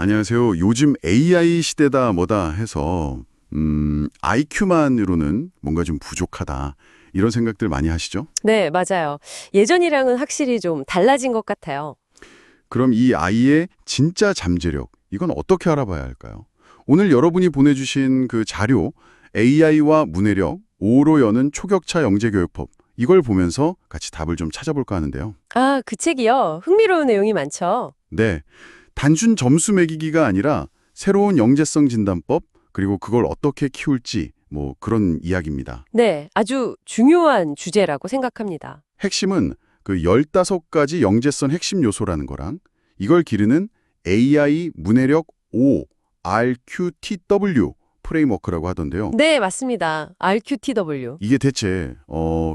안녕하세요. 요즘 AI 시대다 뭐다 해서 IQ만으로는 뭔가 좀 부족하다. 이런 생각들 많이 하시죠? 네, 맞아요. 예전이랑은 확실히 좀 달라진 것 같아요. 그럼 이 아이의 진짜 잠재력, 이건 어떻게 알아봐야 할까요? 오늘 여러분이 보내주신 그 자료, AI와 문해력, 5로 여는 초격차 영재교육법, 이걸 보면서 같이 답을 좀 찾아볼까 하는데요. 아, 그 책이요. 흥미로운 내용이 많죠. 네, 단순 점수 매기기가 아니라 새로운 영재성 진단법, 그리고 그걸 어떻게 키울지, 뭐 그런 이야기입니다. 네, 아주 중요한 주제라고 생각합니다. 핵심은 그 15가지 영재성 핵심 요소라는 거랑 이걸 기르는 AI 문해력 5, RQTW 프레임워크라고 하던데요. 네, 맞습니다. RQTW. 이게 대체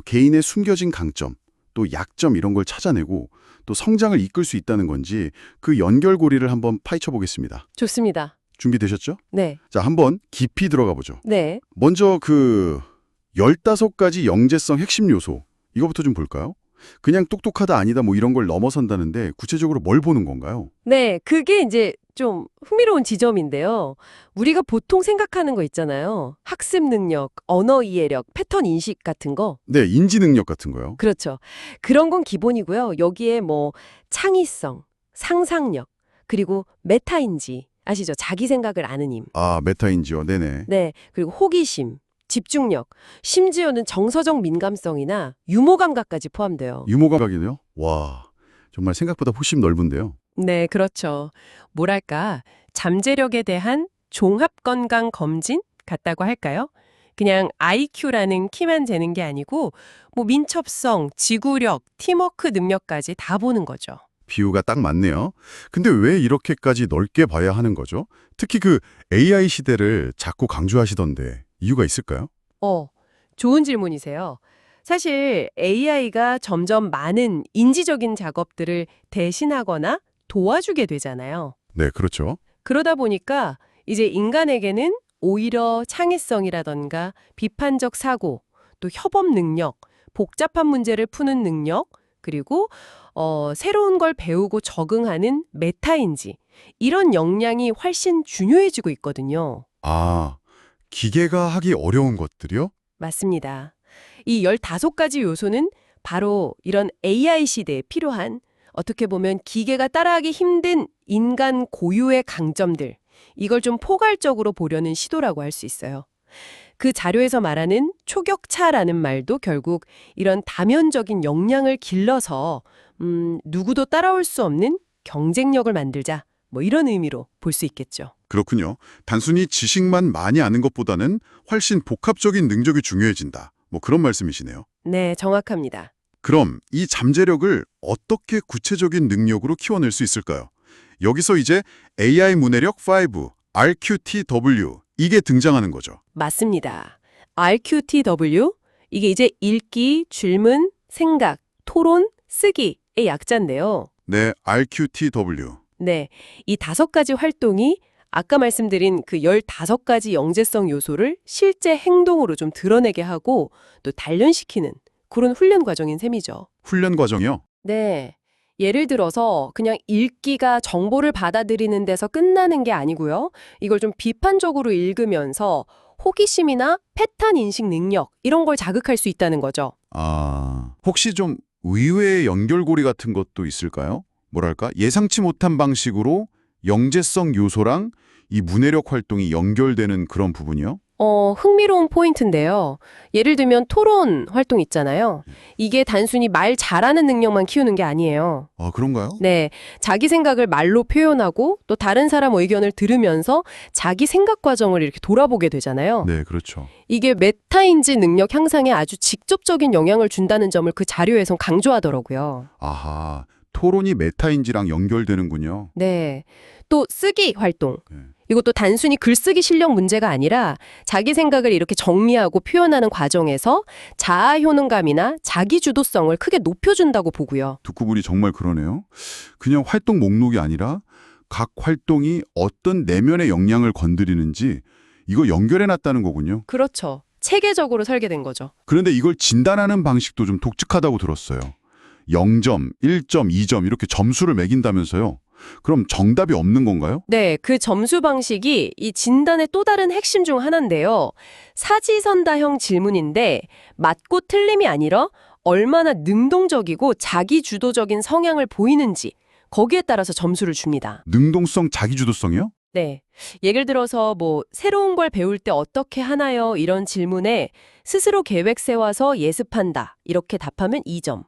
개인의 숨겨진 강점, 또 약점 이런 걸 찾아내고 또 성장을 이끌 수 있다는 건지 그 연결고리를 한번 파헤쳐 보겠습니다. 좋습니다. 준비되셨죠? 네, 자, 한번 깊이 들어가 보죠. 네. 먼저 그 15가지 영재성 핵심 요소, 이거부터 좀 볼까요? 그냥 똑똑하다 아니다 뭐 이런 걸 넘어선다는데 구체적으로 뭘 보는 건가요? 네, 그게 이제 좀 흥미로운 지점인데요. 우리가 보통 생각하는 거 있잖아요. 학습 능력, 언어 이해력, 패턴 인식 같은 거. 네, 인지 능력 같은 거요. 그렇죠. 그런 건 기본이고요. 여기에 뭐 창의성, 상상력, 그리고 메타인지, 아시죠? 자기 생각을 아는 힘. 아, 메타인지요. 네네. 네, 그리고 호기심, 집중력, 심지어는 정서적 민감성이나 유머 감각까지 포함돼요. 유머 감각이네요. 와, 정말 생각보다 훨씬 넓은데요. 네, 그렇죠. 뭐랄까, 잠재력에 대한 종합 건강 검진 같다고 할까요? 그냥 IQ라는 키만 재는 게 아니고 뭐 민첩성, 지구력, 팀워크 능력까지 다 보는 거죠. 비유가 딱 맞네요. 근데 왜 이렇게까지 넓게 봐야 하는 거죠? 특히 그 AI 시대를 자꾸 강조하시던데 이유가 있을까요? 어, 좋은 질문이세요. 사실 AI가 점점 많은 인지적인 작업들을 대신하거나 도와주게 되잖아요. 네, 그렇죠. 그러다 보니까 이제 인간에게는 오히려 창의성이라던가 비판적 사고, 또 협업 능력, 복잡한 문제를 푸는 능력, 그리고 새로운 걸 배우고 적응하는 메타인지 이런 역량이 훨씬 중요해지고 있거든요. 아, 기계가 하기 어려운 것들이요? 맞습니다. 이 15가지 요소는 바로 이런 AI 시대에 필요한 어떻게 보면 기계가 따라하기 힘든 인간 고유의 강점들, 이걸 좀 포괄적으로 보려는 시도라고 할 수 있어요. 그 자료에서 말하는 초격차라는 말도 결국 이런 다면적인 역량을 길러서 누구도 따라올 수 없는 경쟁력을 만들자, 뭐 이런 의미로 볼 수 있겠죠. 그렇군요. 단순히 지식만 많이 아는 것보다는 훨씬 복합적인 능력이 중요해진다. 뭐 그런 말씀이시네요. 네, 정확합니다. 그럼 이 잠재력을 어떻게 구체적인 능력으로 키워낼 수 있을까요? 여기서 이제 AI 문해력 5, RQTW 이게 등장하는 거죠. 맞습니다. RQTW, 이게 이제 읽기, 질문, 생각, 토론, 쓰기의 약자인데요. 네, RQTW. 네, 이 5가지 활동이 아까 말씀드린 그 15가지 영재성 요소를 실제 행동으로 좀 드러내게 하고 또 단련시키는 그런 훈련 과정인 셈이죠. 훈련 과정이요? 네. 예를 들어서 그냥 읽기가 정보를 받아들이는 데서 끝나는 게 아니고요. 이걸 좀 비판적으로 읽으면서 호기심이나 패턴 인식 능력 이런 걸 자극할 수 있다는 거죠. 아, 혹시 좀 의외의 연결고리 같은 것도 있을까요? 뭐랄까? 예상치 못한 방식으로 영재성 요소랑 이 문해력 활동이 연결되는 그런 부분이요? 흥미로운 포인트인데요. 예를 들면 토론 활동 있잖아요. 이게 단순히 말 잘하는 능력만 키우는 게 아니에요. 아, 그런가요? 네, 자기 생각을 말로 표현하고 또 다른 사람 의견을 들으면서 자기 생각 과정을 이렇게 돌아보게 되잖아요. 네, 그렇죠. 이게 메타인지 능력 향상에 아주 직접적인 영향을 준다는 점을 그 자료에선 강조하더라고요. 아하, 토론이 메타인지랑 연결되는군요. 네, 또 쓰기 활동. 네. 이것도 단순히 글쓰기 실력 문제가 아니라 자기 생각을 이렇게 정리하고 표현하는 과정에서 자아 효능감이나 자기 주도성을 크게 높여준다고 보고요. 듣고 보니 정말 그러네요. 그냥 활동 목록이 아니라 각 활동이 어떤 내면의 역량을 건드리는지 이거 연결해놨다는 거군요. 그렇죠. 체계적으로 설계된 거죠. 그런데 이걸 진단하는 방식도 좀 독특하다고 들었어요. 0점, 1점, 2점 이렇게 점수를 매긴다면서요. 그럼 정답이 없는 건가요? 네, 그 점수 방식이 이 진단의 또 다른 핵심 중 하나인데요. 사지선다형 질문인데 맞고 틀림이 아니라 얼마나 능동적이고 자기주도적인 성향을 보이는지 거기에 따라서 점수를 줍니다. 능동성, 자기주도성이요? 네. 예를 들어서 새로운 걸 배울 때 어떻게 하나요? 이런 질문에 스스로 계획 세워서 예습한다. 이렇게 답하면 2점.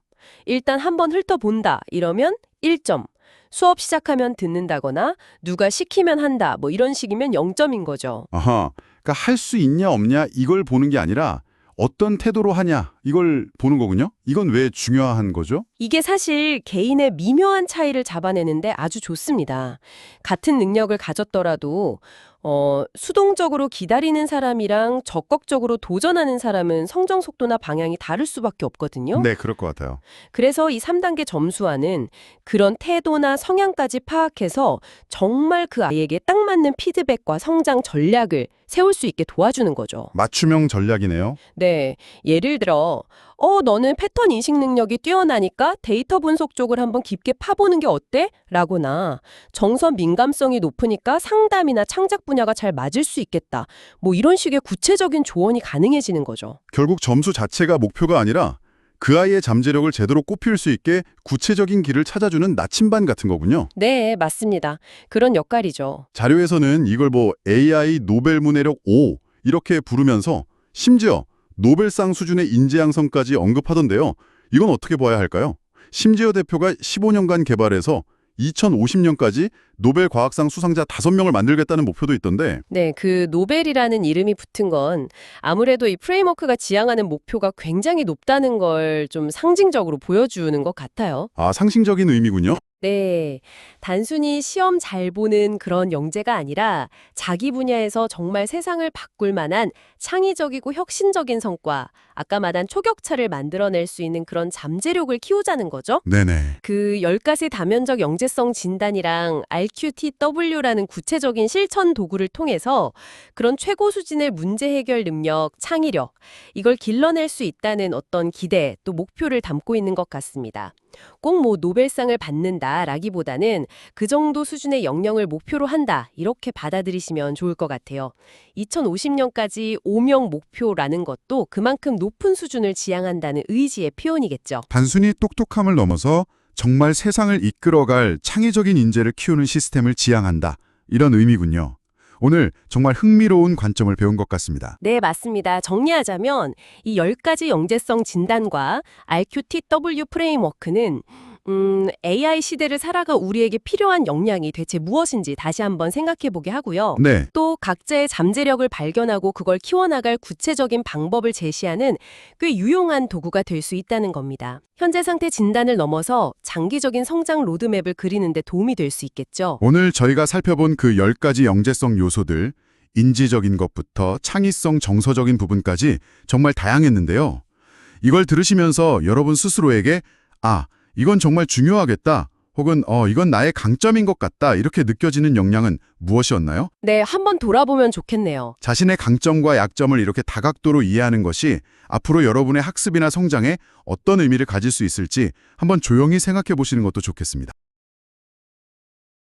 일단 한번 훑어본다. 이러면 1점. 수업 시작하면 듣는다거나 누가 시키면 한다. 이런 식이면 0점인 거죠. 아하, 그러니까 할 수 있냐 없냐 이걸 보는 게 아니라 어떤 태도로 하냐 이걸 보는 거군요. 이건 왜 중요한 거죠? 이게 사실 개인의 미묘한 차이를 잡아내는데 아주 좋습니다. 같은 능력을 가졌더라도 수동적으로 기다리는 사람이랑 적극적으로 도전하는 사람은 성장 속도나 방향이 다를 수밖에 없거든요. 네, 그럴 것 같아요. 그래서 이 3단계 점수화는 그런 태도나 성향까지 파악해서 정말 그 아이에게 딱 맞는 피드백과 성장 전략을 세울 수 있게 도와주는 거죠. 맞춤형 전략이네요. 네, 예를 들어 너는 패턴 인식 능력이 뛰어나니까 데이터 분석 쪽을 한번 깊게 파보는 게 어때? 라거나 정서 민감성이 높으니까 상담이나 창작 분야가 잘 맞을 수 있겠다. 이런 식의 구체적인 조언이 가능해지는 거죠. 결국 점수 자체가 목표가 아니라 그 아이의 잠재력을 제대로 꽃피울 수 있게 구체적인 길을 찾아주는 나침반 같은 거군요. 네, 맞습니다. 그런 역할이죠. 자료에서는 이걸 AI 노벨 문해력 5 이렇게 부르면서 심지어 노벨상 수준의 인재 양성까지 언급하던데요. 이건 어떻게 봐야 할까요? 심지어 대표가 15년간 개발해서 2050년까지 노벨 과학상 수상자 5명을 만들겠다는 목표도 있던데. 네, 그 노벨이라는 이름이 붙은 건 아무래도 이 프레임워크가 지향하는 목표가 굉장히 높다는 걸 좀 상징적으로 보여주는 것 같아요. 아, 상징적인 의미군요. 네, 단순히 시험 잘 보는 그런 영재가 아니라 자기 분야에서 정말 세상을 바꿀 만한 창의적이고 혁신적인 성과, 아까 말한 초격차를 만들어낼 수 있는 그런 잠재력을 키우자는 거죠. 네네. 그 10가지 다면적 영재성 진단이랑 RQTW라는 구체적인 실천 도구를 통해서 그런 최고 수준의 문제 해결 능력, 창의력, 이걸 길러낼 수 있다는 어떤 기대 또 목표를 담고 있는 것 같습니다. 꼭 노벨상을 받는다라기보다는 그 정도 수준의 역량을 목표로 한다 이렇게 받아들이시면 좋을 것 같아요. 2050년까지 5명 목표라는 것도 그만큼 높은 수준을 지향한다는 의지의 표현이겠죠. 단순히 똑똑함을 넘어서 정말 세상을 이끌어갈 창의적인 인재를 키우는 시스템을 지향한다. 이런 의미군요. 오늘 정말 흥미로운 관점을 배운 것 같습니다. 네, 맞습니다. 정리하자면 이 10가지 영재성 진단과 RQTW 프레임워크는 AI 시대를 살아가 우리에게 필요한 역량이 대체 무엇인지 다시 한번 생각해보게 하고요. 네. 또 각자의 잠재력을 발견하고 그걸 키워나갈 구체적인 방법을 제시하는 꽤 유용한 도구가 될 수 있다는 겁니다. 현재 상태 진단을 넘어서 장기적인 성장 로드맵을 그리는 데 도움이 될 수 있겠죠. 오늘 저희가 살펴본 그 10가지 영재성 요소들, 인지적인 것부터 창의성, 정서적인 부분까지 정말 다양했는데요. 이걸 들으시면서 여러분 스스로에게 이건 정말 중요하겠다. 혹은 이건 나의 강점인 것 같다. 이렇게 느껴지는 역량은 무엇이었나요? 네, 한번 돌아보면 좋겠네요. 자신의 강점과 약점을 이렇게 다각도로 이해하는 것이 앞으로 여러분의 학습이나 성장에 어떤 의미를 가질 수 있을지 한번 조용히 생각해 보시는 것도 좋겠습니다.